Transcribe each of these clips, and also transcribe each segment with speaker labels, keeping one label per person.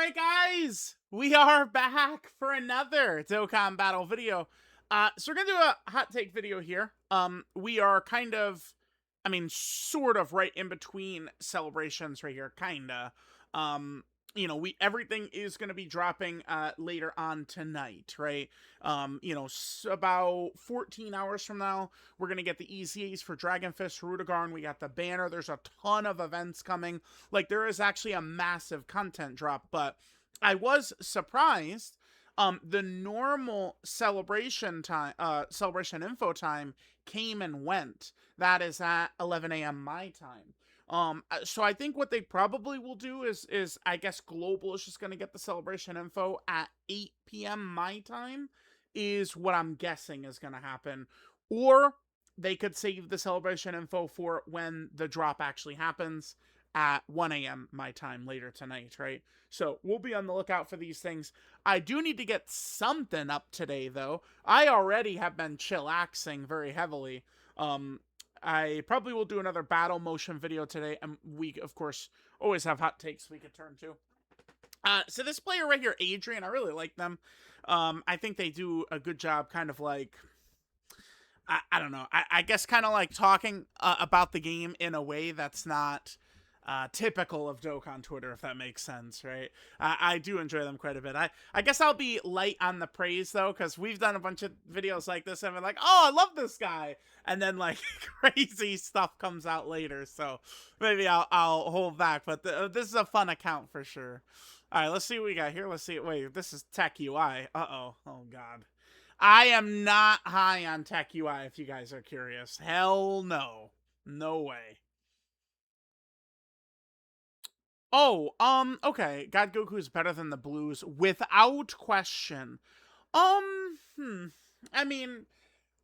Speaker 1: Alright guys, we are back for another Dokkan Battle video. So we're gonna do a hot take video here. We are kind of, sort of right in between celebrations right here, kinda. Everything is gonna be dropping later on tonight, right? About 14 hours from now, we're gonna get the EZAs for Dragon Fist, Rudigarn. We got the banner. There's a ton of events coming. Like, there is actually a massive content drop, but I was surprised. The normal celebration info time came and went. That is at 11 a.m. my time. So I think what they probably will do is I guess Global is just gonna get the celebration info at 8 p.m. my time, is what I'm guessing is gonna happen. Or they could save the celebration info for when the drop actually happens at 1 a.m. my time later tonight, right? So we'll be on the lookout for these things. I do need to get something up today, though. I already have been chillaxing very heavily. I probably will do another battle motion video today, and we, of course, always have hot takes we could turn to. So this player right here, Adrian, I really like them. I think they do a good job kind of like... I don't know. I guess kind of like talking about the game in a way that's not typical of Dokkan Twitter, if that makes sense, right? I do enjoy them quite a bit. I guess I'll be light on the praise, though, because we've done a bunch of videos like this, and I'm like, oh, I love this guy, and then, like, crazy stuff comes out later, so maybe I'll hold back, but this is a fun account for sure. Alright, let's see what we got here. Let's see. Wait, this is Tech UI. Uh-oh. Oh, God. I am not high on Tech UI, if you guys are curious. Hell no. No way. Oh, okay. God Goku is better than the Blues without question. I mean,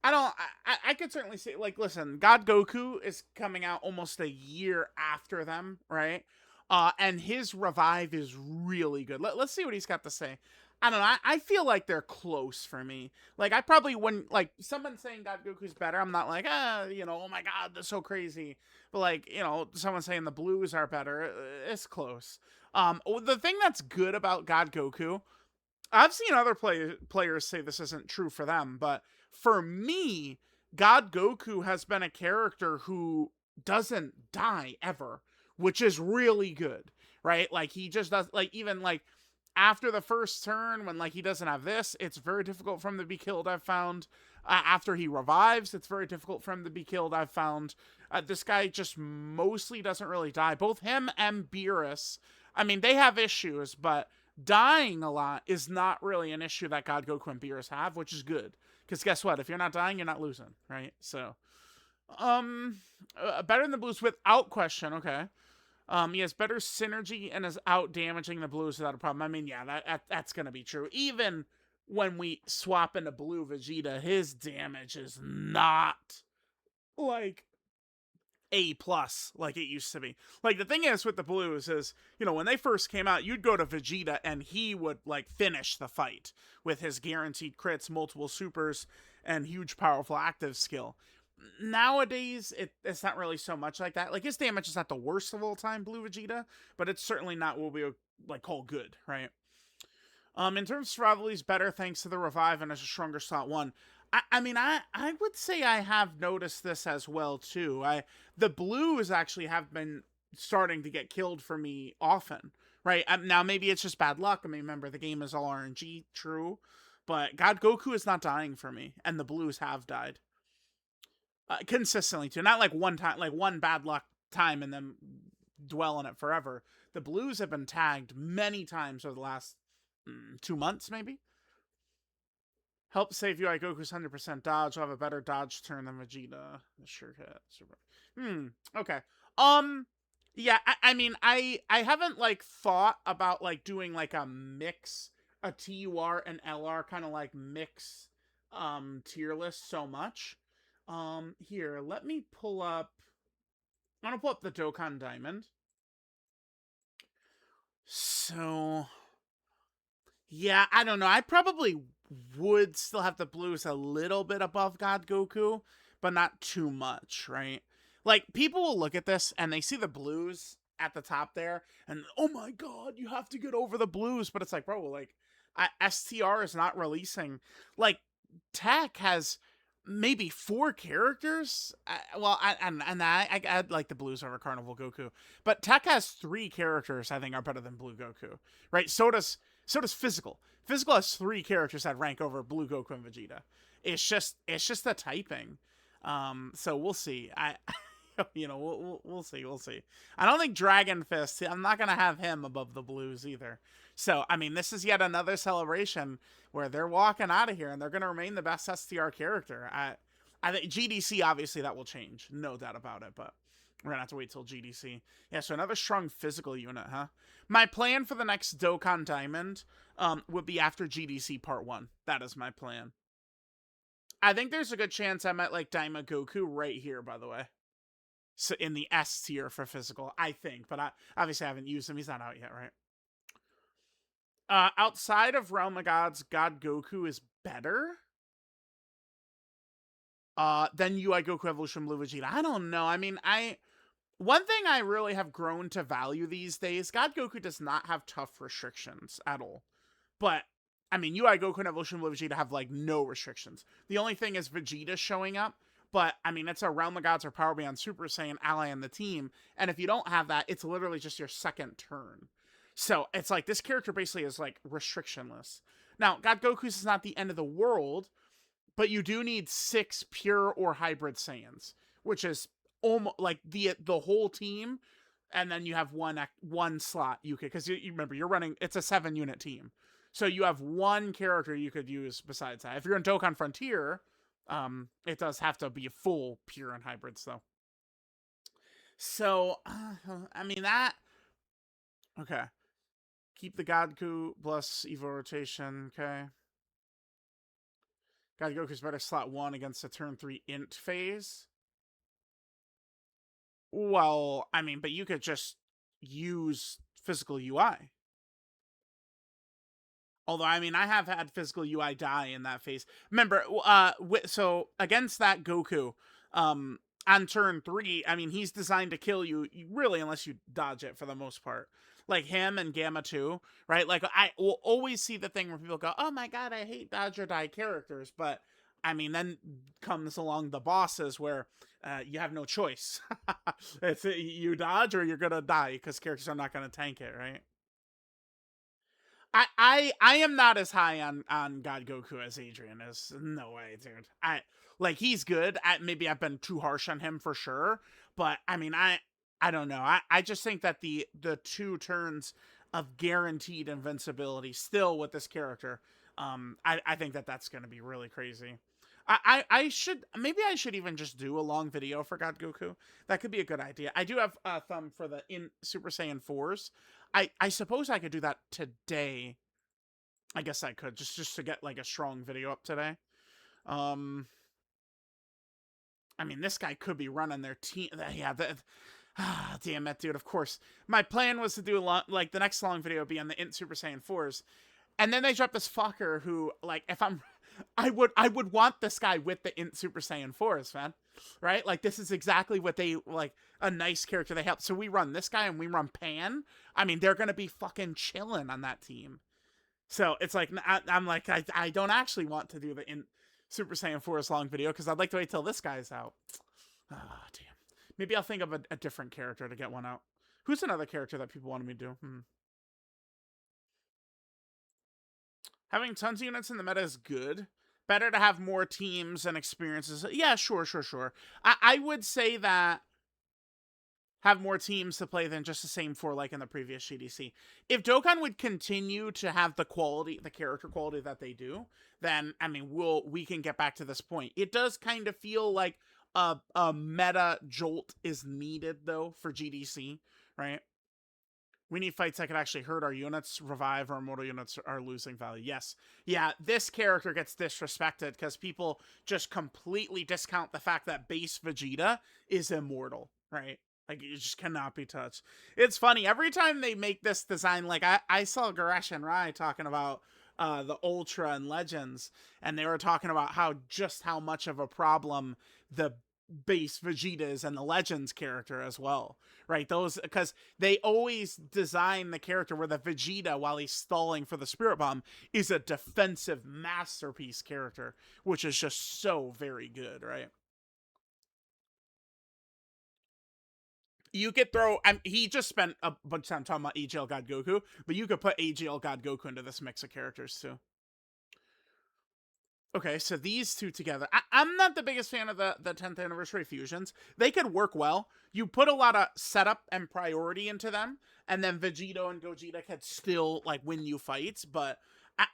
Speaker 1: I could certainly say, like, listen, God Goku is coming out almost a year after them, right? And his revive is really good. Let's see what he's got to say. I don't know. I feel like they're close for me. Like, I probably wouldn't, like, someone saying God Goku's better, I'm not like, oh my god, that's so crazy. But, like, someone saying the Blues are better, it's close. The thing that's good about God Goku, I've seen other players say this isn't true for them, but for me, God Goku has been a character who doesn't die ever, which is really good, right? Like, he just does, like, even, like, after the first turn, when, like, he doesn't have this, it's very difficult for him to be killed, I've found. After he revives, it's very difficult for him to be killed, I've found. This guy just mostly doesn't really die. Both him and Beerus, I mean, they have issues, but dying a lot is not really an issue that God Goku and Beerus have, which is good. Because guess what? If you're not dying, you're not losing, right? So, better than the Blues without question, okay. He has better synergy and is out damaging the Blues without a problem. I mean, yeah, that's gonna be true. Even when we swap into Blue Vegeta, his damage is not like A plus like it used to be. Like, the thing is with the Blues is, when they first came out, you'd go to Vegeta and he would, like, finish the fight with his guaranteed crits, multiple supers, and huge powerful active skill. Nowadays, it's not really so much like that. Like, his damage is not the worst of all time, Blue Vegeta, but it's certainly not what we would, like, call good, right? In terms of survival, he's better thanks to the revive and as a stronger slot 1. I would say I have noticed this as well, too. The Blues actually have been starting to get killed for me often, right? Now, maybe it's just bad luck. I mean, remember, the game is all RNG, true, but God Goku is not dying for me, and the Blues have died. Consistently, too. Not like one time, like one bad luck time and then dwell on it forever. The Blues have been tagged many times over the last 2 months, maybe. Help save you, Goku's 100% dodge. I'll have a better dodge turn than Vegeta. Sure hit. Super. Okay. Yeah, I haven't, like, thought about, like, doing, like, a mix, a TUR and LR kind of, like, mix, tier list so much. Here, let me pull up... I'm gonna pull up the Dokkan Diamond. So... yeah, I don't know. I probably would still have the Blues a little bit above God Goku, but not too much, right? Like, people will look at this and they see the Blues at the top there, and oh my god, you have to get over the blues. But it's like, bro, like STR is not releasing. Like Tech has maybe 4 characters. I'd like the blues over Carnival Goku, but Tech has 3 characters I think are better than Blue Goku, right? So does Physical. Physical has 3 characters that rank over Blue Goku and Vegeta. It's just the typing. So we'll see. We'll see. We'll see. I don't think Dragon Fist. I'm not gonna have him above the blues either. So I mean, this is yet another celebration where they're walking out of here and they're gonna remain the best STR character. I think GDC obviously that will change, no doubt about it. But we're gonna have to wait till GDC. Yeah. So another strong physical unit, huh? My plan for the next Dokkan Diamond would be after GDC Part 1. That is my plan. I think there's a good chance I might like Daima Goku right here, by the way. So in the S tier for physical, I think. But I obviously haven't used him. He's not out yet, right? Outside of Realm of Gods, God Goku is better than UI Goku Evolution Blue Vegeta. I don't know. I mean, one thing I really have grown to value these days, God Goku does not have tough restrictions at all. But I mean, UI Goku and Evolution Blue Vegeta have like no restrictions. The only thing is Vegeta showing up. But I mean, it's a Realm of Gods or Power Beyond Super Saiyan ally in the team, and if you don't have that, it's literally just your second turn. So it's like this character basically is like restrictionless. Now, God Goku's is not the end of the world, but you do need 6 pure or hybrid Saiyans, which is almost like the whole team, and then you have one slot you could, because you remember you're running, it's a 7-unit team, so you have one character you could use besides that. If you're in Dokkan Frontier, it does have to be a full pure and hybrids though. So I mean that. Okay, keep the Godku plus Evo rotation. Okay. God Goku's better slot 1 against the turn 3 int phase. Well, I mean, but you could just use physical UI. Although, I mean, I have had physical UI die in that phase. Remember, so against that Goku, on turn 3, I mean, he's designed to kill you, really, unless you dodge it for the most part. Like him and Gamma 2, right? Like, I will always see the thing where people go, oh my god, I hate dodge or die characters. But, I mean, then comes along the bosses where you have no choice. It's you dodge or you're going to die because characters are not going to tank it, right? I am not as high on God Goku as Adrian is. No way, dude. He's good. Maybe I've been too harsh on him for sure, but I mean I don't know. I just think that the 2 turns of guaranteed invincibility still with this character, I think that that's going to be really crazy. I should even just do a long video for God Goku. That could be a good idea. I do have a thumb for the in Super Saiyan 4s. I suppose I could do that today. I guess I could just to get like a strong video up today. I mean, this guy could be running their team. Yeah, damn it, dude. Of course, my plan was to do the next long video would be on the Int Super Saiyan 4s, and then they drop this fucker who, like, if I would want this guy with the Int Super Saiyan 4s, man. Right? Like, this is exactly what they, like, a nice character they help. So we run this guy and we run Pan. I mean, they're going to be fucking chilling on that team. So it's like, I'm like, I don't actually want to do the Int Super Saiyan 4s long video because I'd like to wait till this guy's out. Ah, damn. Maybe I'll think of a different character to get one out. Who's another character that people wanted me to do? Having tons of units in the meta is good. Better to have more teams and experiences. Yeah, sure. I would say that have more teams to play than just the same 4 like in the previous GDC. If Dokkan would continue to have the character quality that they do, then I mean we can get back to this point. It does kind of feel like a meta jolt is needed though for GDC, right? We need fights that could actually hurt our units, revive our immortal units are losing value. Yes. Yeah, this character gets disrespected because people just completely discount the fact that base Vegeta is immortal, right? Like, it just cannot be touched. It's funny. Every time they make this design, like, I saw Garesh and Rai talking about the Ultra and Legends, and they were talking about how much of a problem the base Vegeta's and the Legends character as well, right? Those, because they always design the character where the Vegeta, while he's stalling for the Spirit Bomb, is a defensive masterpiece character, which is just so very good, right? You could throw. He just spent a bunch of time talking about AGL God Goku, but you could put AGL God Goku into this mix of characters too. Okay, so these two together. I'm not the biggest fan of the 10th anniversary fusions. They could work well. You put a lot of setup and priority into them, and then Vegito and Gogeta could still like win you fights. But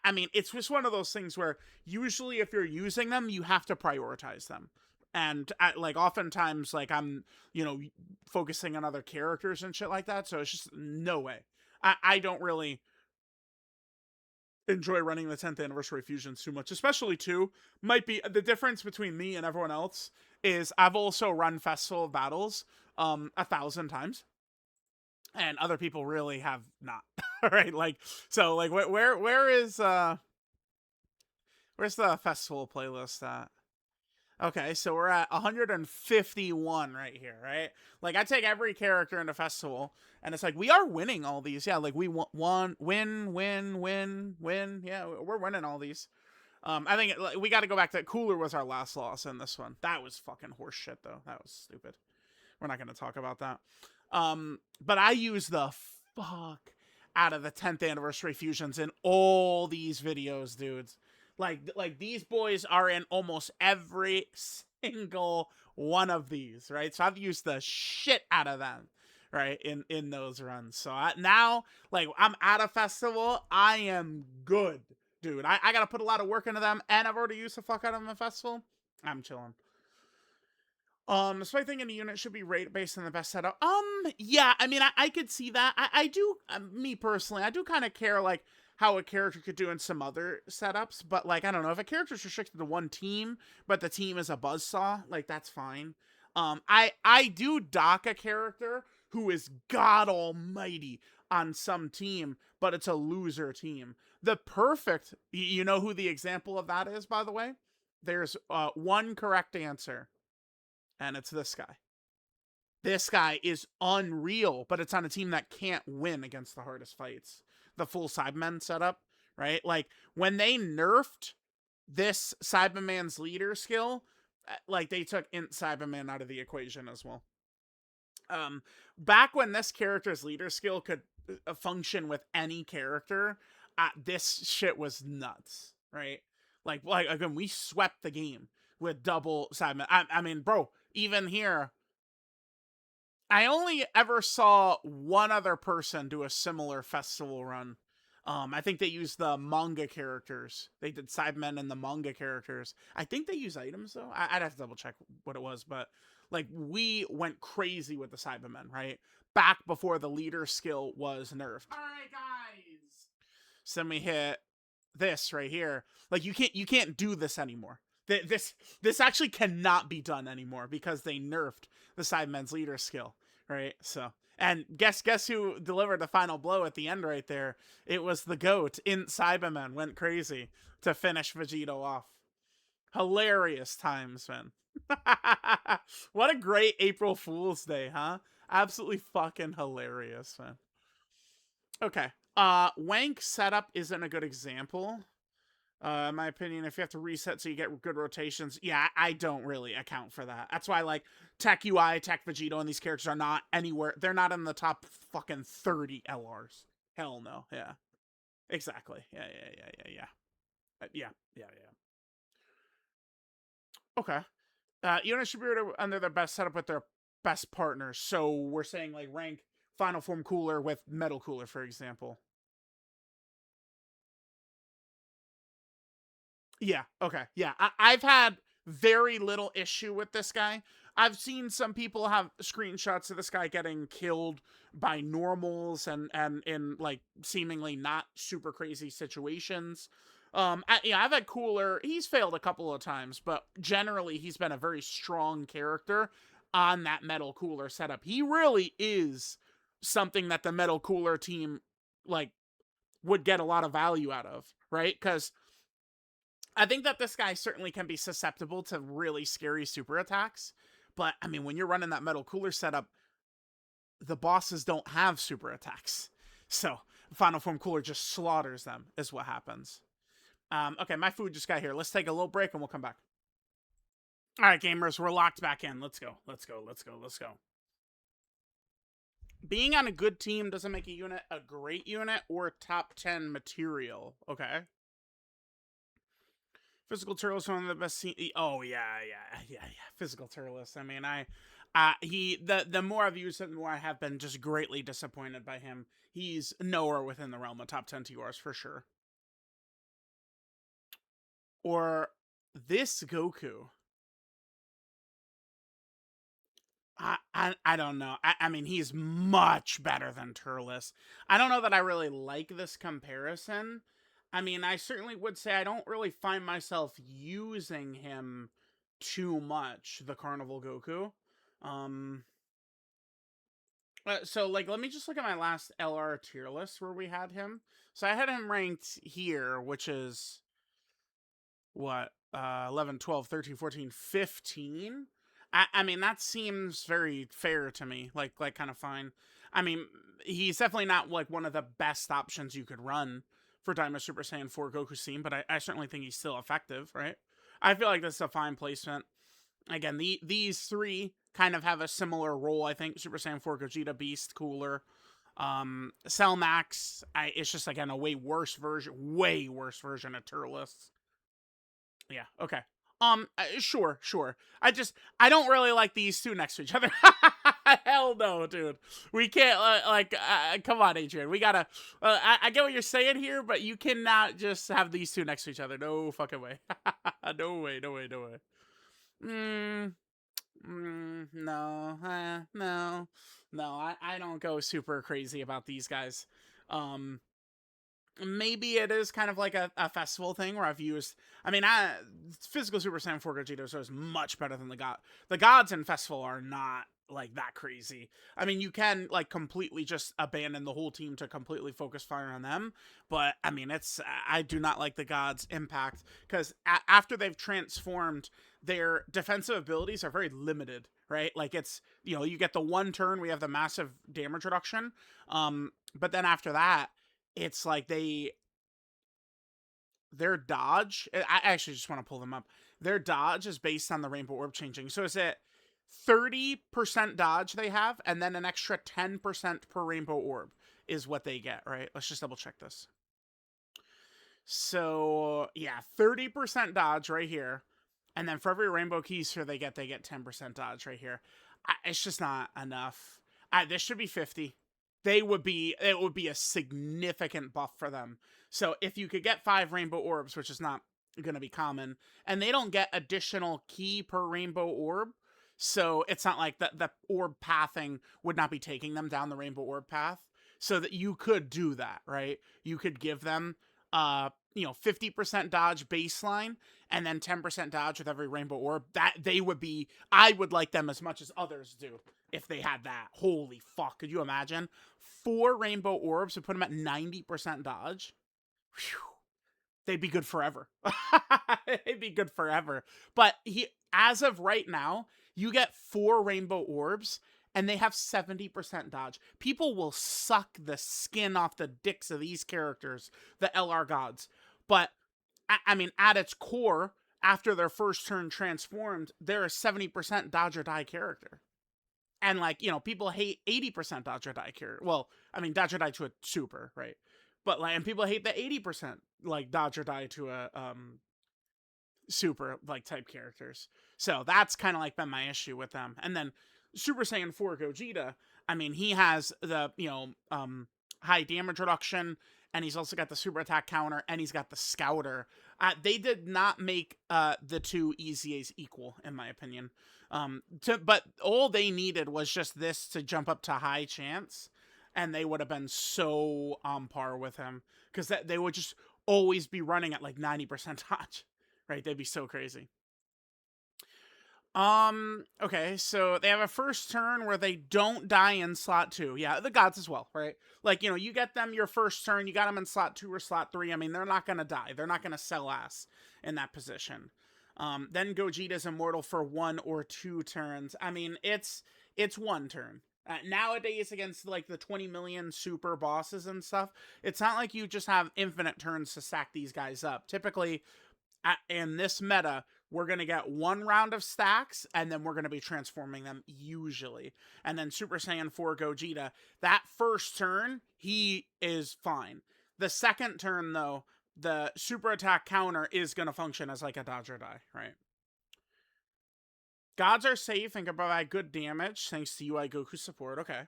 Speaker 1: I mean, it's just one of those things where usually if you're using them, you have to prioritize them. And like oftentimes, like I'm, focusing on other characters and shit like that. So it's just no way. I don't really enjoy running the 10th anniversary fusions too much, especially too. Might be the difference between me and everyone else is I've also run Festival of Battles 1,000 times, and other people really have not. Right, like so, like where is where's the festival playlist at? Okay, so we're at 151 right here, right? Like I take every character in the festival, and it's like we are winning all these. Yeah, like we win. Yeah, we're winning all these. I think we got to go back to Cooler was our last loss in this one. That was fucking horseshit though. That was stupid. We're not going to talk about that. But I use the fuck out of the 10th anniversary fusions in all these videos, dudes. Like these boys are in almost every single one of these, right? So I've used the shit out of them, right, in those runs. So now, like, I'm at a festival, I am good, dude. I gotta put a lot of work into them, and I've already used the fuck out of them at festival. I'm chilling. So I think any unit should be rate based on the best setup. Yeah, I mean, I could see that. I do, me personally, I do kind of care, like, how a character could do in some other setups, but, like, I don't know, if a character's restricted to one team, but the team is a buzzsaw, like, that's fine. I do dock a character who is god almighty on some team, but it's a loser team. The perfect, you know who the example of that is, by the way? There's one correct answer, and it's this guy. This guy is unreal, but it's on a team that can't win against the hardest fights. The full Saibamen setup, right? Like when they nerfed this Saibaman's leader skill, like they took Int Saibaman out of the equation as well. Back when this character's leader skill could function with any character, this shit was nuts, right? Like again, we swept the game with double Saibaman. I mean, bro, even here, I only ever saw one other person do a similar festival run. I think they used the manga characters. They did Sidemen and the manga characters. I think they use items though. I'd have to double check what it was, but like we went crazy with the Cybermen, right? Back before the leader skill was nerfed. All right, guys. So then we hit this right here. Like you can't do this anymore. This actually cannot be done anymore because they nerfed the Sidemen's leader skill, right? So, and guess who delivered the final blow at the end right there? It was the goat in Saibamen went crazy to finish Vegito off. Hilarious times, man. What a great April Fool's Day, huh? Absolutely fucking hilarious, man. Okay. Wank setup isn't a good example. In my opinion, if you have to reset so you get good rotations, yeah, I don't really account for that. That's why, like, Tech UI, Tech Vegito, and these characters are not anywhere. They're not in the top fucking 30 LRs. Hell no. Yeah. Exactly. Yeah. Okay. Units should be under their best setup with their best partners. So we're saying, like, rank Final Form Cooler with Metal Cooler, for example. Yeah. Okay. Yeah. I've had very little issue with this guy. I've seen some people have screenshots of this guy getting killed by normals and in like seemingly not super crazy situations. Yeah, I've had Cooler. He's failed a couple of times, but generally he's been a very strong character on that Metal Cooler setup. He really is something that the Metal Cooler team like would get a lot of value out of, right? Because I think that this guy certainly can be susceptible to really scary super attacks, But, I mean, when you're running that metal cooler setup, the bosses don't have super attacks. So, Final Form Cooler just slaughters them, is what happens. Okay, my food just got here. Let's take a little break and we'll come back. All right, gamers, we're locked back in. Let's go. Let's go. Let's go. Let's go. Being on a good team doesn't make a unit a great unit or top 10 material. Okay. Physical Turles, one of the best. Oh yeah. Physical Turles. I mean, the more I've used him, the more I have been just greatly disappointed by him. He's nowhere within the realm of top 10 TURs for sure. Or this Goku. I don't know. I mean, he's much better than Turles. I don't know that I really like this comparison. I mean, I certainly would say I don't really find myself using him too much, the Carnival Goku. So, like, let me just look at my last LR tier list where we had him. So I had him ranked here, which is what 11 12 13 14 15. I mean, that seems very fair to me, like kind of fine. I mean, he's definitely not like one of the best options you could run for Daima Super Saiyan 4 Goku Steam, but I certainly think he's still effective, right? I feel like this is a fine placement. Again, these three kind of have a similar role, I think. Super Saiyan 4 Gogeta, Beast, Cooler. Cell Max, it's just, again, a way worse version of Turles. Yeah, okay. Sure. I don't really like these two next to each other. Hell no, dude. We can't, come on, Adrian. We gotta, I get what you're saying here, but you cannot just have these two next to each other. No fucking way. No way. No. I don't go super crazy about these guys. Maybe it is kind of like a festival thing where I've used. I mean, Physical Super Saiyan 4 Gogeta is much better than the god. The gods in festival are not like that crazy. I mean, you can like completely just abandon the whole team to completely focus fire on them, but I mean, I do not like the gods' impact because after they've transformed, their defensive abilities are very limited, right? Like it's you get the one turn, we have the massive damage reduction, but then after that it's like their dodge. I actually just want to pull them up. Their dodge is based on the rainbow orb changing. So is it 30% dodge they have, and then an extra 10% per rainbow orb is what they get, right? Let's just double check this. So yeah, 30% dodge right here. And then for every rainbow keister they get 10% dodge right here. It's just not enough. This should be 50. It would be a significant buff for them. So if you could get 5 rainbow orbs, which is not going to be common, and they don't get additional key per rainbow orb, so it's not like the orb pathing would not be taking them down the rainbow orb path, so that you could do that, right? You could give them 50% dodge baseline and then 10% dodge with every rainbow orb. That I would like them as much as others do if they had that. Holy fuck, could you imagine? 4 rainbow orbs would put them at 90% dodge. Whew. They'd be good forever. They'd be good forever. But as of right now, you get 4 rainbow orbs and they have 70% dodge. People will suck the skin off the dicks of these characters, the LR gods. But, I mean, at its core, after their first turn transformed, they're a 70% dodge or die character. And, people hate 80% dodge or die character. Well, I mean, dodge or die to a super, right? But, and people hate the 80%, dodge or die to a, super, type characters. So that's kind of, been my issue with them. And then Super Saiyan 4 Gogeta, I mean, he has the, high damage reduction, and he's also got the super attack counter, and he's got the scouter. They did not make the two EZAs equal, in my opinion. But all they needed was just this to jump up to high chance, and they would have been so on par with him, because they would just always be running at 90% dodge, right? They'd be so crazy. Okay, so they have a first turn where they don't die in slot 2. Yeah, the gods as well, right? You get them your first turn, you got them in slot 2 or slot 3. I mean, they're not gonna die. They're not gonna sell ass in that position. Then Gogeta's immortal for 1 or 2 turns. I mean, it's 1 turn. Nowadays, against like the 20 million super bosses and stuff, it's not like you just have infinite turns to stack these guys up. Typically, in this meta, we're going to get 1 round of stacks, and then we're going to be transforming them usually. And then Super Saiyan 4 Gogeta, that first turn, he is fine. The second turn, though, the super attack counter is going to function as like a dodge or die, right? Gods are safe and can provide good damage thanks to UI Goku support. Okay.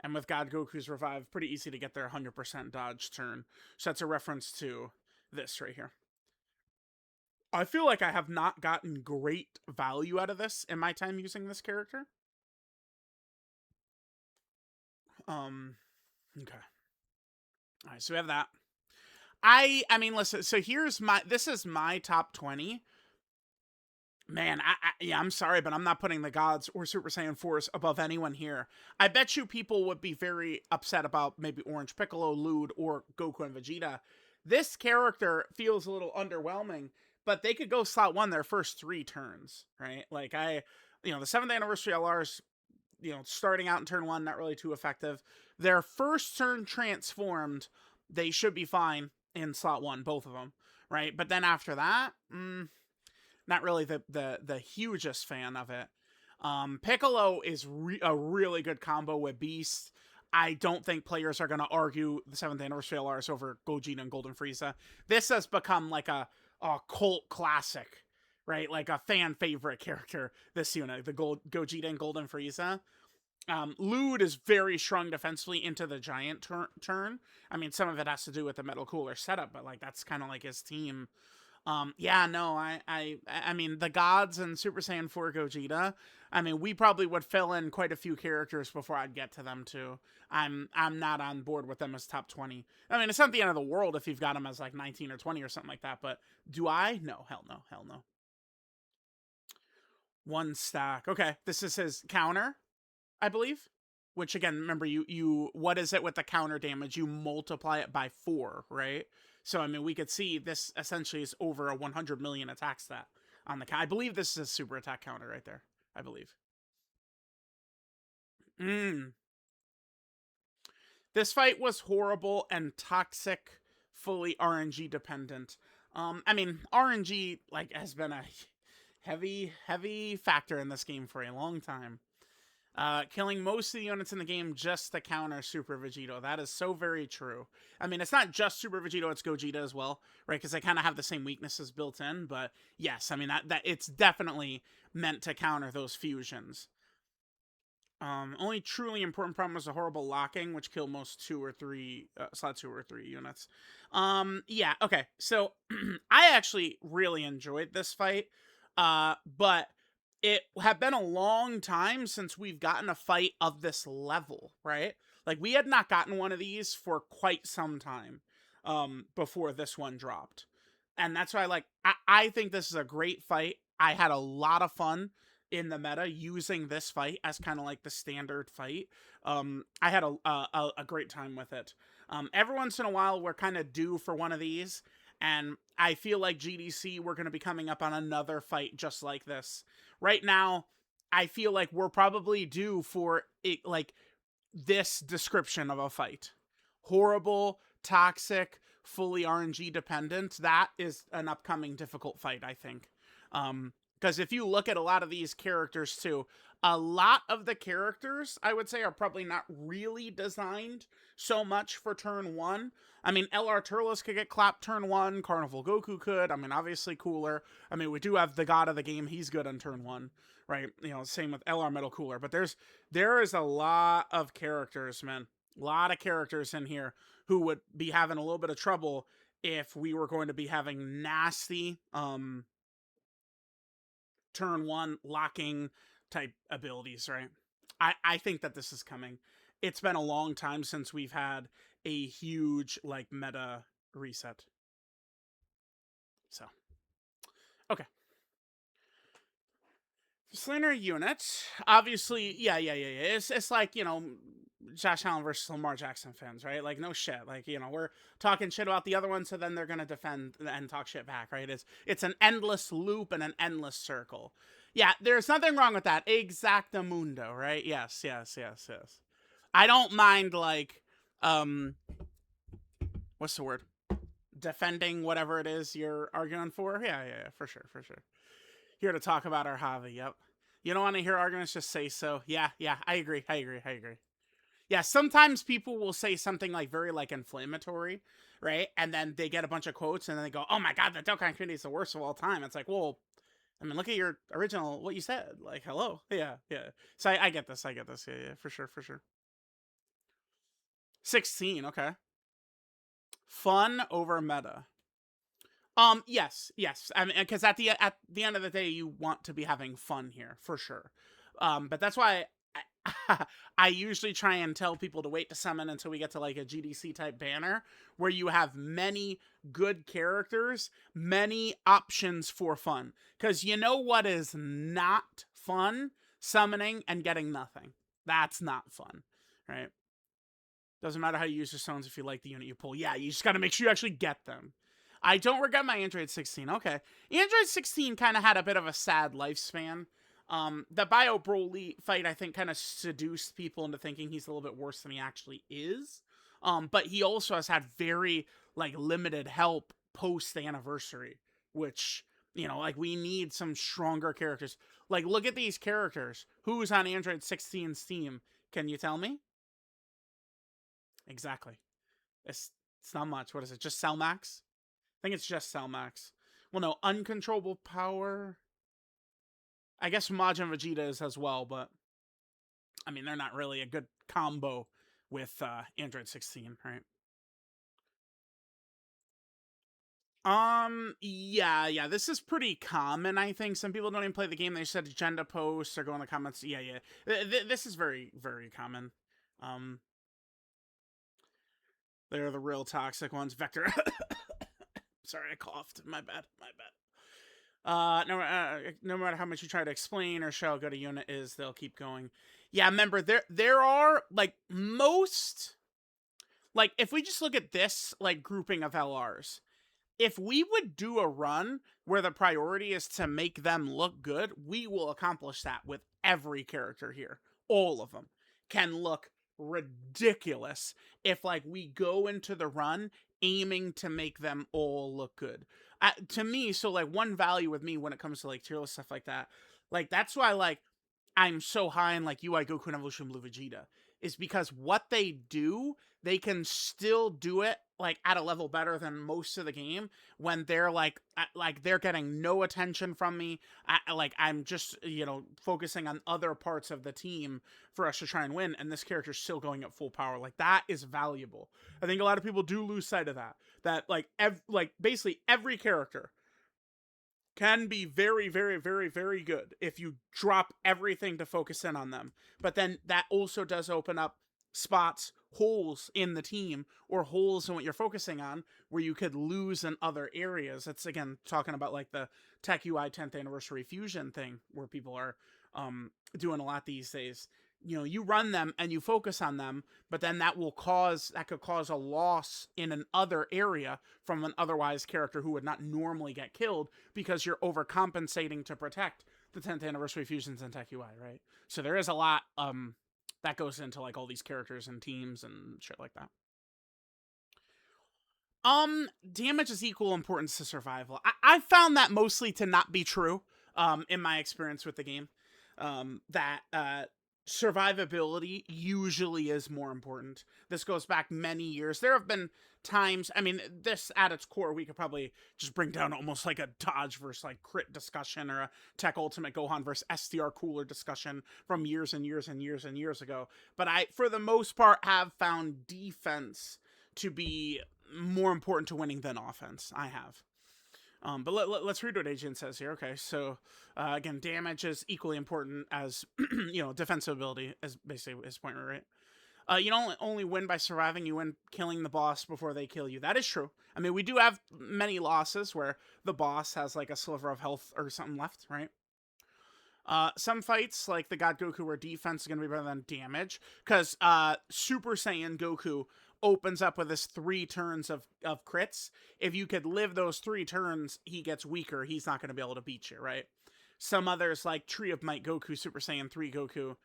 Speaker 1: And with God Goku's revive, pretty easy to get their 100% dodge turn. So that's a reference to this right here. I feel like I have not gotten great value out of this in my time using this character. Okay. All right, so we have that. I mean, listen, so this is my top 20. Man, yeah, I'm sorry, but I'm not putting the gods or Super Saiyan 4s above anyone here. I bet you people would be very upset about maybe Orange Piccolo, Lude, or Goku and Vegeta. This character feels a little underwhelming, but they could go slot 1 their first 3 turns, right? Like, the 7th anniversary LRs, starting out in turn 1, not really too effective. Their first turn transformed, they should be fine in slot 1, both of them, right? But then after that, not really the hugest fan of it. Piccolo is a really good combo with Beast. I don't think players are going to argue the 7th anniversary LRs over Gogeta and Golden Frieza. This has become like a cult classic, right? Like a fan favorite character, this unit, the Gogeta and Golden Frieza. Lude is very strong defensively into the giant turn. I mean, some of it has to do with the metal cooler setup, but like that's kind of like his team. Yeah, no, I mean, the gods and Super Saiyan 4 Gogeta, I mean, we probably would fill in quite a few characters before I'd get to them too. I'm not on board with them as top 20. I mean, it's not the end of the world if you've got them as like 19 or 20 or something like that, but do I? No, hell no, hell no. 1 stack. Okay, this is his counter, I believe. Which again, remember you what is it with the counter damage? You multiply it by 4, right? So I mean, we could see this essentially is over a 100 million attack stat on the. I believe this is a super attack counter right there. I believe. This fight was horrible and toxic, fully RNG dependent. I mean, RNG like has been a heavy factor in this game for a long time. Killing most of the units in the game just to counter Super Vegito. That is so very true. I mean, it's not just Super Vegito, it's Gogeta as well, right? Because they kind of have the same weaknesses built in. But yes, I mean, that it's definitely meant to counter those fusions. Only truly important problem was the horrible locking, which killed most slot 2 or 3 units. Yeah, okay. So I actually really enjoyed this fight. But it had been a long time since we've gotten a fight of this level, right? Like we had not gotten one of these for quite some time before this one dropped. And that's why I think this is a great fight. I had a lot of fun in the meta using this fight as kind of like the standard fight. I had a great time with it. Every once in a while, we're kind of due for one of these, and I feel like GDC, we're going to be coming up on another fight just like this. Right now, I feel like we're probably due for it, like this description of a fight. Horrible, toxic, fully RNG dependent. That is an upcoming difficult fight, I think. Because if you look at a lot of these characters too, a lot of the characters, I would say, are probably not really designed so much for turn 1. I mean, LR Turles could get clapped turn 1, Carnival Goku could. I mean, obviously cooler. I mean, we do have the god of the game. He's good on turn 1, right? Same with LR Metal Cooler. But there is a lot of characters, man. A lot of characters in here who would be having a little bit of trouble if we were going to be having nasty turn 1 locking type abilities, right? I think that this is coming. It's been a long time since we've had a huge like meta reset. So, okay. Slayer unit, obviously, yeah. It's like, Josh Allen versus Lamar Jackson fans, right? Like, no shit. Like, we're talking shit about the other one, so then they're gonna defend and talk shit back, right? It's an endless loop and an endless circle. Yeah, there's nothing wrong with that. Exactamundo, right? Yes, yes, yes, yes. I don't mind like, um, what's the word? Defending whatever it is you're arguing for. Yeah, yeah, yeah, for sure, for sure. Here to talk about our hobby. Yep. You don't want to hear arguments, just say so. Yeah, yeah, I agree. I agree. I agree. Yeah, sometimes people will say something like very like inflammatory, right? And then they get a bunch of quotes and then they go, "Oh my god, the Dokkan community is the worst of all time." It's like, well, I mean, look at your original what you said. Like, hello, yeah, yeah. So I get this. I get this. Yeah, yeah, for sure, for sure. 16. Okay. Fun over meta. Yes, yes. I mean, because at the end of the day, you want to be having fun here for sure. But that's why I usually try and tell people to wait to summon until we get to like a GDC type banner where you have many good characters, many options for fun. Because you know what is not fun? Summoning and getting nothing. That's not fun, right? Doesn't matter how you use your stones if you like the unit you pull. Yeah, you just got to make sure you actually get them. I don't regret my Android 16. Okay. Android 16 kind of had a bit of a sad lifespan. The Bio Broly fight, I think, kind of seduced people into thinking he's a little bit worse than he actually is. But he also has had very, like, limited help post anniversary, which, like, we need some stronger characters. Like, look at these characters. Who's on Android 16's team? Can you tell me? Exactly. It's not much. What is it? Just Cell Max? I think it's just Cell Max. Well, no, uncontrollable power. I guess Majin Vegeta is as well, but I mean they're not really a good combo with Android 16, right? Yeah, yeah. This is pretty common. I think some people don't even play the game. They said agenda posts or go in the comments. Yeah, yeah. This is very, very common. Um, they're the real toxic ones. Vector. Sorry, I coughed. My bad. My bad. No matter how much you try to explain or show how good a unit is, they'll keep going. Yeah, remember there are like most like if we just look at this like grouping of LRs, if we would do a run where the priority is to make them look good, we will accomplish that with every character here. All of them can look ridiculous if like we go into the run aiming to make them all look good. To me, so like one value with me when it comes to like tier list stuff like that's why like I'm so high in like UI Goku and Evolution Blue Vegeta is because what they do, they can still do it like at a level better than most of the game when they're like they're getting no attention from me. I'm just focusing on other parts of the team for us to try and win, and this character's still going at full power. Like that is valuable. I think a lot of people do lose sight of that. That like basically every character can be very, very, very, very good if you drop everything to focus in on them. But then that also does open up spots, holes in the team, or holes in what you're focusing on where you could lose in other areas. That's again talking about like the Tech UI 10th anniversary fusion thing where people are doing a lot these days. You run them and you focus on them, but then that could cause a loss in an other area from an otherwise character who would not normally get killed because you're overcompensating to protect the 10th anniversary fusions and Tech UI, right? So there is a lot that goes into like all these characters and teams and shit like that. Damage is equal importance to survival. I found that mostly to not be true. In my experience with the game, that survivability usually is more important. This goes back many years. There have been times. I mean, this at its core, we could probably just bring down almost like a dodge versus like crit discussion or a Tech Ultimate Gohan versus STR Cooler discussion from years and years and years and years ago. But I, for the most part, have found defense to be more important to winning than offense. I have. But let's read what Agent says here. Okay, so again, damage is equally important as defensive ability, as basically his point, right? You don't only win by surviving; you win killing the boss before they kill you. That is true. I mean, we do have many losses where the boss has like a sliver of health or something left, right? Some fights, like the God Goku, where defense is going to be better than damage, because Super Saiyan Goku opens up with his 3 turns of crits. If you could live those 3 turns, he gets weaker. He's not going to be able to beat you, right? Some others, like Tree of Might Goku, Super Saiyan 3 Goku,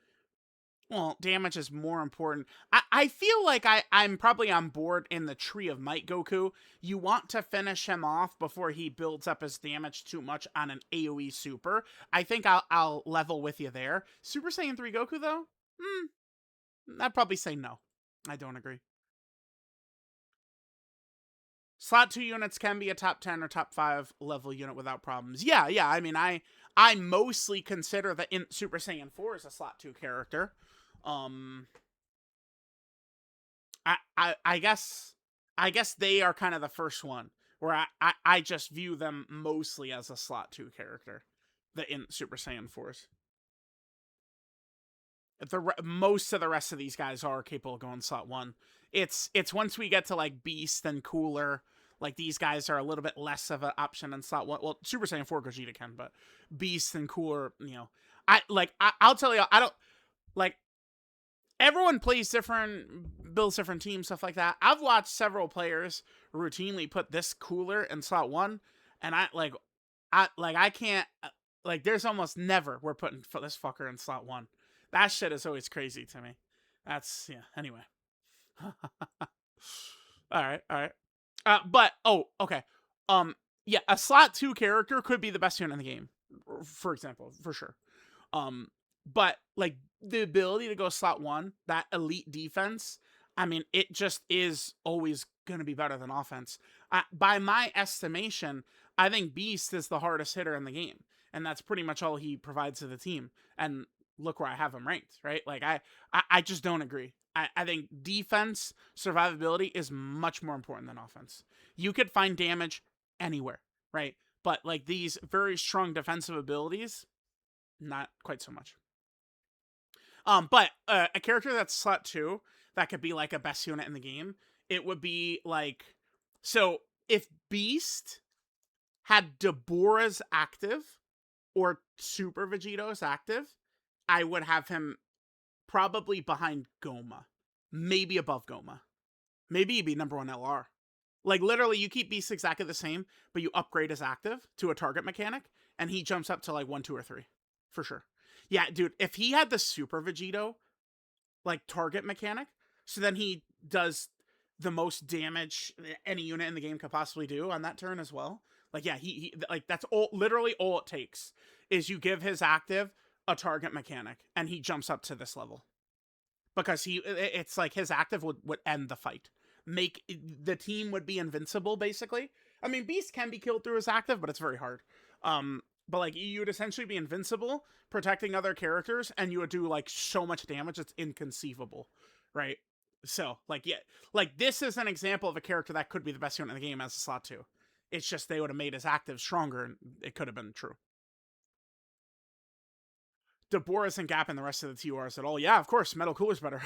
Speaker 1: well, damage is more important. I feel like I'm probably on board in the Tree of Might Goku. You want to finish him off before he builds up his damage too much on an AoE super. I think I'll level with you there. Super Saiyan 3 Goku, though? I'd probably say no. I don't agree. Slot 2 units can be a top 10 or top 5 level unit without problems. Yeah. I mean, I mostly consider the Super Saiyan 4 as a slot 2 character. Um, I guess they are kind of the first one where I just view them mostly as a slot 2 character. The in Super Saiyan 4s. Most of the rest of these guys are capable of going slot 1. It's once we get to like Beast and Cooler, like these guys are a little bit less of an option in slot 1. Well, Super Saiyan 4 Gogeta can, but Beast and Cooler, I'll tell you, I don't like everyone plays different, builds different teams, stuff like that. I've watched several players routinely put this Cooler in slot 1, and I can't, like there's almost never we're putting this fucker in slot 1. That shit is always crazy to me. That's, yeah, anyway. All right. But okay. Yeah, a slot 2 character could be the best unit in the game, for example, for sure. But like the ability to go slot 1, that elite defense, I mean, it just is always going to be better than offense. By my estimation, I think Beast is the hardest hitter in the game, and that's pretty much all he provides to the team. And look where I have him ranked, right? Like I just don't agree. I think defense, survivability is much more important than offense. You could find damage anywhere, right? But like these very strong defensive abilities, not quite so much. But a character that's slot 2 that could be like a best unit in the game, it would be like, so if Beast had Deborah's active or Super Vegeto's active, I would have him probably behind Goma, maybe above Goma. Maybe he'd be number 1 LR. Like literally, you keep Beast exactly the same, but you upgrade his active to a target mechanic, and he jumps up to like 1, 2, or 3 for sure. Yeah, dude, if he had the Super Vegeto like target mechanic, so then he does the most damage any unit in the game could possibly do on that turn as well. Like, yeah, he like that's literally all it takes is you give his active a target mechanic, and he jumps up to this level because it's like his active would end the fight, make the team would be invincible basically. I mean, Beast can be killed through his active, but it's very hard. But like you would essentially be invincible, protecting other characters, and you would do like so much damage it's inconceivable, right? So like, yeah, like this is an example of a character that could be the best unit in the game as a slot 2. It's just they would have made his active stronger, and it could have been true. Deborah isn't gapping the rest of the TURs at all. Yeah, of course, Metal Cooler's better.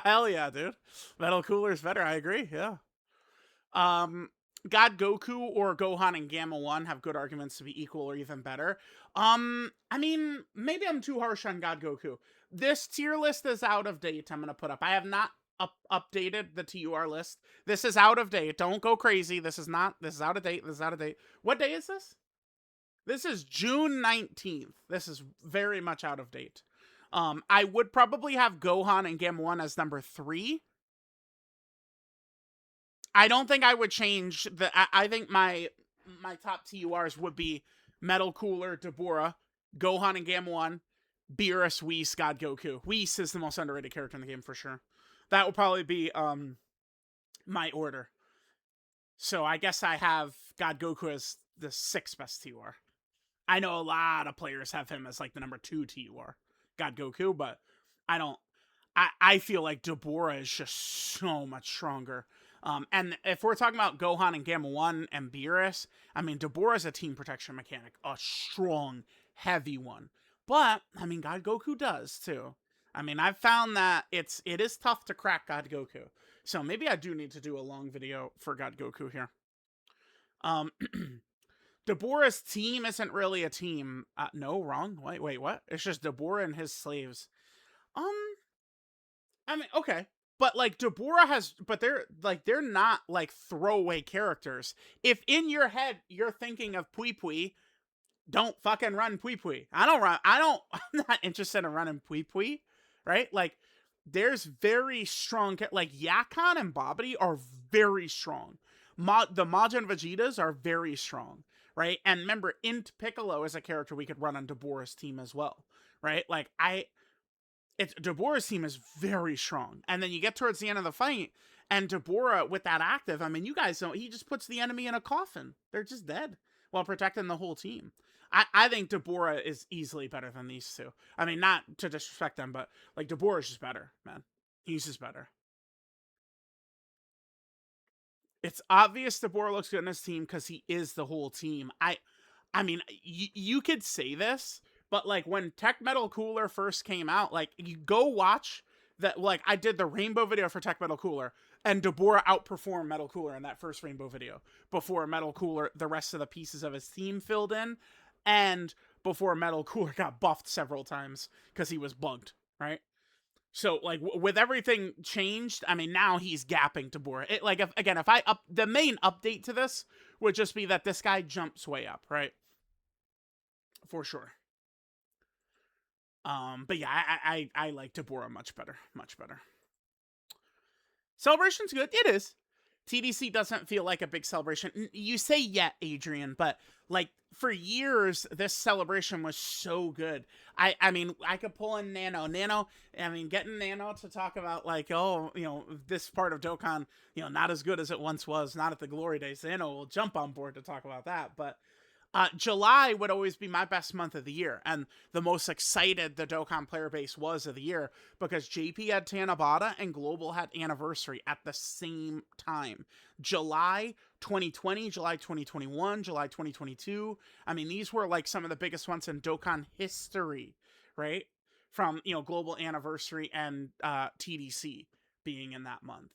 Speaker 1: Hell yeah, dude. Metal Cooler's better. I agree. Yeah. Um, God Goku or Gohan and Gamma 1 have good arguments to be equal or even better. I mean, maybe I'm too harsh on God Goku. This tier list is out of date. I'm gonna put up. I have not updated the TUR list. This is out of date. Don't go crazy. This is not. This is out of date. This is out of date. What day is this? This is June 19th. This is very much out of date. I would probably have Gohan and Gamma 1 as number 3. I don't think I would change the. I think my top TURs would be Metal Cooler, Deborah, Gohan and Gamma 1, Beerus, Whis, God Goku. Whis is the most underrated character in the game for sure. That will probably be my order. So I guess I have God Goku as the 6th best TUR. I know a lot of players have him as like the number 2 TUR, God Goku, but I don't. I feel like Deborah is just so much stronger. And if we're talking about Gohan and Gamma 1 and Beerus, I mean, Deborah is a team protection mechanic, a strong, heavy one. But, I mean, God Goku does too. I mean, I've found that it is tough to crack God Goku. So maybe I do need to do a long video for God Goku here. Um, Deborah's team isn't really a team. No, wrong. Wait, what? It's just Deborah and his slaves. Um, I mean, okay, but like Deborah has, but they're not like throwaway characters. If in your head you're thinking of Pui Pui, don't fucking run Pui Pui. I don't run. I don't. I'm not interested in running Pui Pui, right? Like, there's very strong, like Yakon and Babidi are very strong. The Majin Vegetas are very strong, right? And remember, Int Piccolo is a character we could run on Deborah's team as well, right? Like it's Deborah's team is very strong, and then you get towards the end of the fight, and Deborah with that active. I mean, you guys know he just puts the enemy in a coffin; they're just dead while protecting the whole team. I think Deborah is easily better than these two. I mean, not to disrespect them, but like Deborah's just better, man. He's just better. It's obvious Deborah looks good in his team because he is the whole team. I mean, you could say this, but like when Tech Metal Cooler first came out, like you go watch that. Like I did the Rainbow video for Tech Metal Cooler, and Deborah outperformed Metal Cooler in that first Rainbow video before Metal Cooler, the rest of the pieces of his team filled in, and before Metal Cooler got buffed several times because he was bugged, right? So like with everything changed, I mean now he's gapping Tabora. It like if I up the main update to this would just be that this guy jumps way up, right? For sure. But yeah, I like Tabora much better, much better. Celebration's good. It is. TDC doesn't feel like a big celebration. You say yet, Adrian, but like for years, this celebration was so good. I mean, I could pull in Nano. Nano, I mean, getting Nano to talk about like, oh, this part of Dokkan, not as good as it once was, not at the glory days. Nano will jump on board to talk about that. But July would always be my best month of the year, and the most excited the Dokkan player base was of the year because JP had Tanabata and Global had Anniversary at the same time. July 2020, July 2021, July 2022. I mean, these were like some of the biggest ones in Dokkan history, right? From Global Anniversary and TDC being in that month.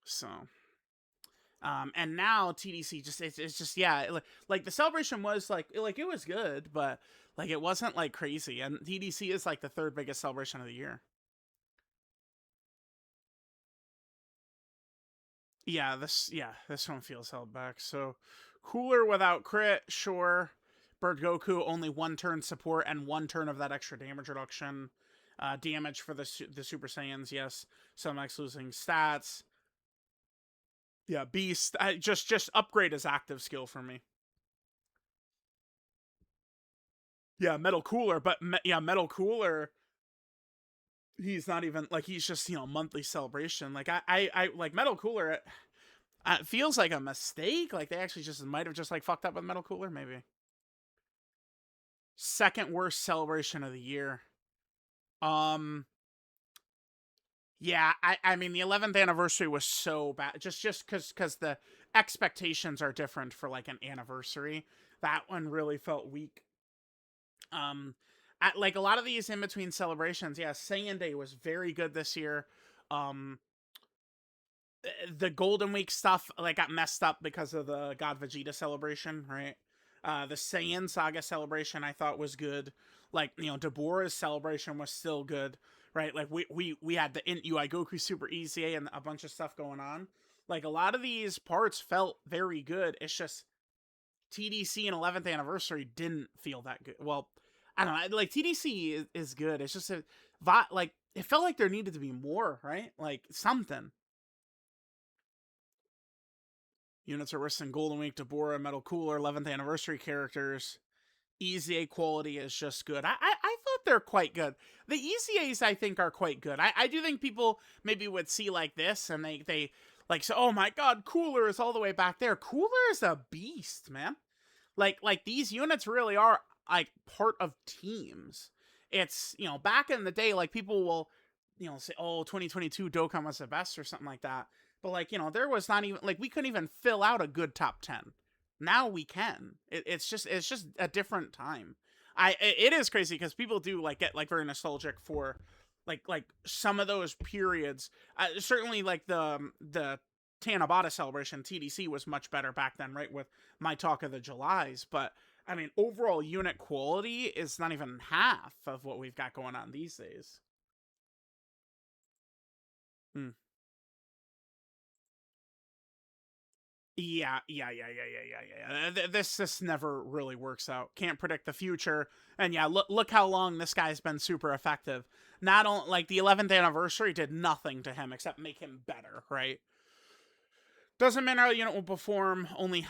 Speaker 1: So and now TDC just it's just yeah like the celebration was like it was good, but like it wasn't like crazy, and TDC is like the third biggest celebration of the year. This one feels held back. So Cooler without crit, sure. Bird Goku only one turn support and one turn of that extra damage reduction. Damage for the Super Saiyans, yes. Some X losing stats. Yeah, Beast. Just upgrade his active skill for me. Yeah, Metal Cooler, but Metal Cooler. He's not even like he's just monthly celebration. Like I like Metal Cooler. It feels like a mistake. Like they actually just might have just like fucked up with Metal Cooler. Maybe second worst celebration of the year. Um, yeah, I mean the 11th anniversary was so bad. Just because the expectations are different for like an anniversary. That one really felt weak. Like a lot of these in between celebrations, yeah, Saiyan Day was very good this year. Um, the Golden Week stuff like got messed up because of the God Vegeta celebration, right? The Saiyan Saga celebration I thought was good. Like Deborah's celebration was still good, right? Like we had the Int UI Goku Super EZA and a bunch of stuff going on. Like a lot of these parts felt very good. It's just TDC and 11th anniversary didn't feel that good. Well, I don't know. Like TDC is good. It's just like it felt like there needed to be more, right? Like something. Units are worse than Golden Week, Deborah, Metal Cooler, 11th anniversary characters. EZA quality is just good. I thought they're quite good. The EZAs I think are quite good. I do think people maybe would see like this and they like so oh my god, Cooler is all the way back there. Cooler is a beast, man. Like these units really are like part of teams. It's back in the day like people will say oh 2022 Dokkan was the best or something like that. But like there was not even like we couldn't even fill out a good top 10. Now we can. It's just a different time. It is crazy because people do like get like very nostalgic for like some of those periods. Certainly like the Tanabata celebration, TDC was much better back then, right? With my Talk of the Julys. But I mean, overall unit quality is not even half of what we've got going on these days. Hmm. Yeah. This never really works out. Can't predict the future. And yeah, look how long this guy's been super effective. Not only like the 11th anniversary did nothing to him except make him better, right? Doesn't matter how a unit will perform. Only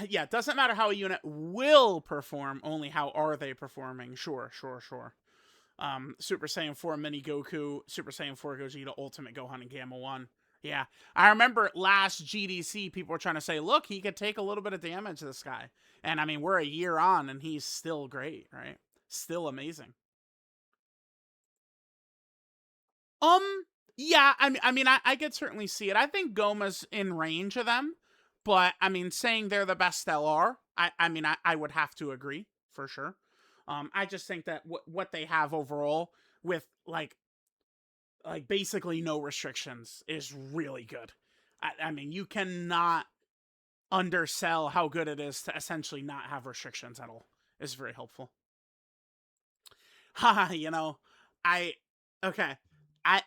Speaker 1: yeah, doesn't matter how a unit will perform. Only how are they performing? Sure. Super Saiyan 4 Mini Goku, Super Saiyan 4 Gogeta, Ultimate Gohan, and Gamma 1. Yeah. I remember last GDC, people were trying to say, look, he could take a little bit of damage, this guy. And I mean, we're a year on, and he's still great, right? Still amazing. Um, yeah, I could certainly see it. I think Goma's in range of them, but I mean, saying they're the best LR, I would have to agree for sure. I just think that what they have overall with like basically no restrictions is really good. I mean, you cannot undersell how good it is to essentially not have restrictions at all. It's very helpful. Haha, I okay.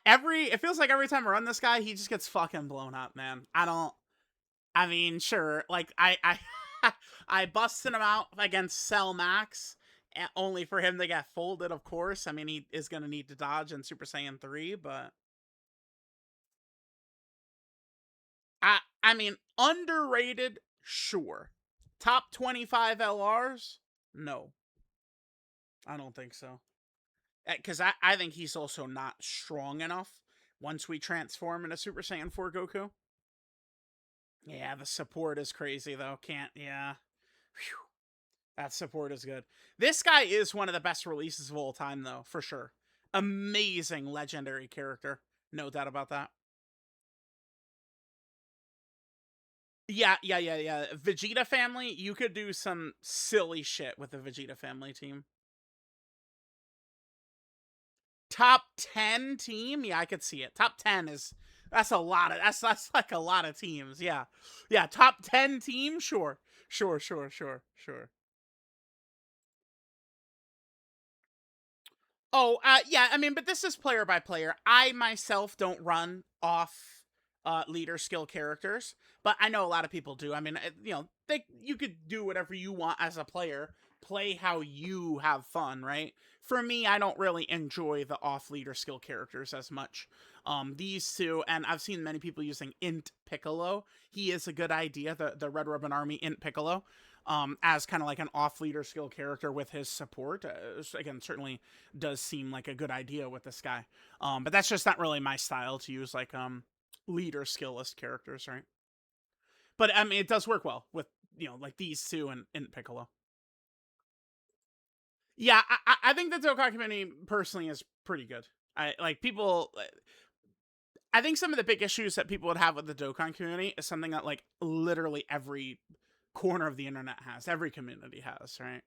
Speaker 1: It feels like every time I run this guy, he just gets fucking blown up, man. I mean, sure, like I busted him out against Cell Max, only for him to get folded, of course. I mean, he is gonna need to dodge in Super Saiyan 3, but I mean, underrated, sure. Top 25 LRs? No, I don't think so. Because I think he's also not strong enough once we transform into Super Saiyan 4 Goku. Yeah, the support is crazy, though. Yeah. Whew, that support is good. This guy is one of the best releases of all time, though, for sure. Amazing legendary character. No doubt about that. Yeah. Vegeta family, you could do some silly shit with the Vegeta family team. Top 10 team? Yeah, I could see it. Top 10 is that's a lot of that's like a lot of teams. Yeah. Yeah, top 10 team? Sure. Oh, yeah, I mean, but this is player by player. I myself don't run off leader skill characters, but I know a lot of people do. I mean, you could do whatever you want as a player, play how you have fun, right? For me, I don't really enjoy the off leader skill characters as much. These two, and I've seen many people using Int Piccolo. He is a good idea, the Red Ribbon Army Int Piccolo. As kind of like an off leader skill character with his support. Again, certainly does seem like a good idea with this guy. But that's just not really my style to use like leader skill list characters, right? But I mean, it does work well with like these two and Piccolo. Yeah, I think the Dokkan community personally is pretty good. I like people. I think some of the big issues that people would have with the Dokkan community is something that like literally every corner of the internet has, every community has, right?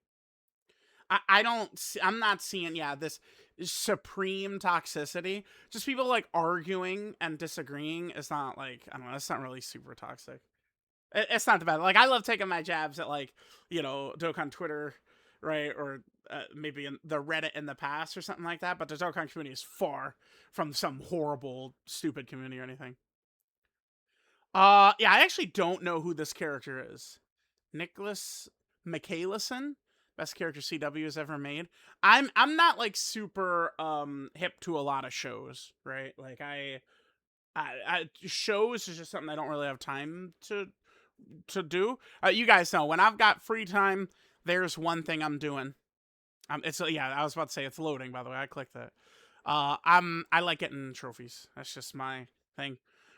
Speaker 1: I don't I'm not seeing this supreme toxicity. Just people like arguing and disagreeing is not like I don't know, it's not really super toxic. It's not the bad. Like I love taking my jabs at like, Dokkan Twitter, right? Or maybe in the Reddit in the past or something like that, but the Dokkan community is far from some horrible stupid community or anything. Yeah, I actually don't know who this character is. Nicholas Michaelison, best character CW has ever made. I'm not like super hip to a lot of shows, right? Like shows is just something I don't really have time to do. You guys know when I've got free time, there's one thing I'm doing. It's yeah, I was about to say it's loading. By the way, I clicked it. I like getting trophies. That's just my thing.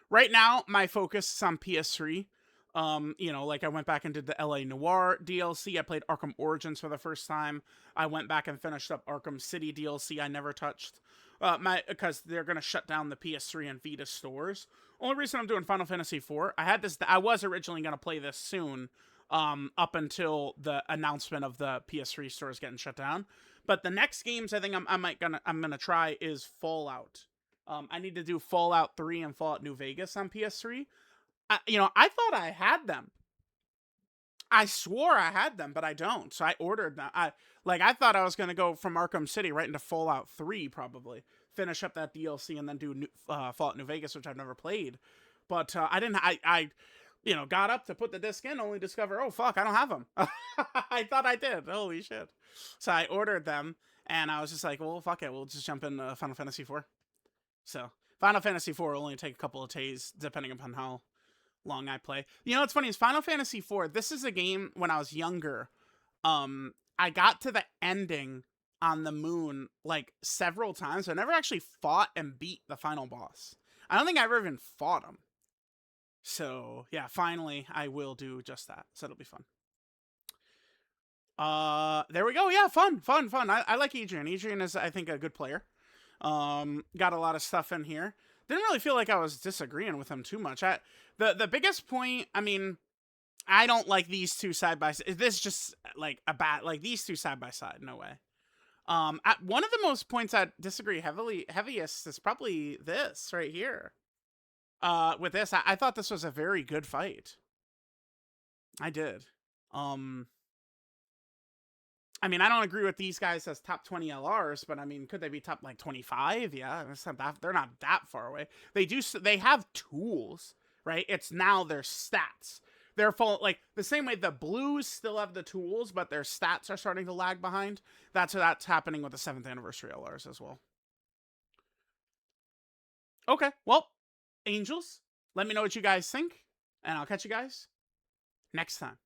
Speaker 1: Right now, my focus is on PS3. Like I went back and did the LA Noir DLC. I played Arkham Origins for the first time. I went back and finished up Arkham City DLC. I never touched. Because they're gonna shut down the PS3 and Vita stores. Only reason I'm doing Final Fantasy IV, I had this. I was originally gonna play this soon, up until the announcement of the PS3 stores getting shut down. But the next games I think I'm gonna try is Fallout. I need to do Fallout 3 and Fallout New Vegas on PS3. I thought I had them. I swore I had them, but I don't. So I ordered them. I thought I was gonna go from Arkham City right into Fallout 3, probably finish up that DLC and then do Fallout New Vegas, which I've never played. But I didn't. Got up to put the disc in, only discover, oh fuck, I don't have them. I thought I did. Holy shit! So I ordered them, and I was just like, well, fuck it, we'll just jump in Final Fantasy 4. So Final Fantasy 4 will only take a couple of days, depending upon how long I play. You know what's funny is Final Fantasy 4. This is a game when I was younger. I got to the ending on the moon like several times. I never actually fought and beat the final boss. I don't think I ever even fought him. So yeah, finally I will do just that. So it'll be fun. There we go. Yeah, fun. I like Adrian. Adrian is, I think, a good player. Got a lot of stuff in here. Didn't really feel like I was disagreeing with him too much. The biggest point, I mean, I don't like these two side by side. This is just like a bad, like these two side by side. No way. One of the most points I disagree heaviest is probably this right here. With this, I thought this was a very good fight. I did. I mean, I don't agree with these guys as top 20 LRs, but I mean, could they be top like 25? Yeah, it's not that, they're not that far away. They have tools, right? It's now their stats. They're full, like the same way the Blues still have the tools, but their stats are starting to lag behind. That's happening with the 7th anniversary LRs as well. Okay, well, Angels, let me know what you guys think, and I'll catch you guys next time.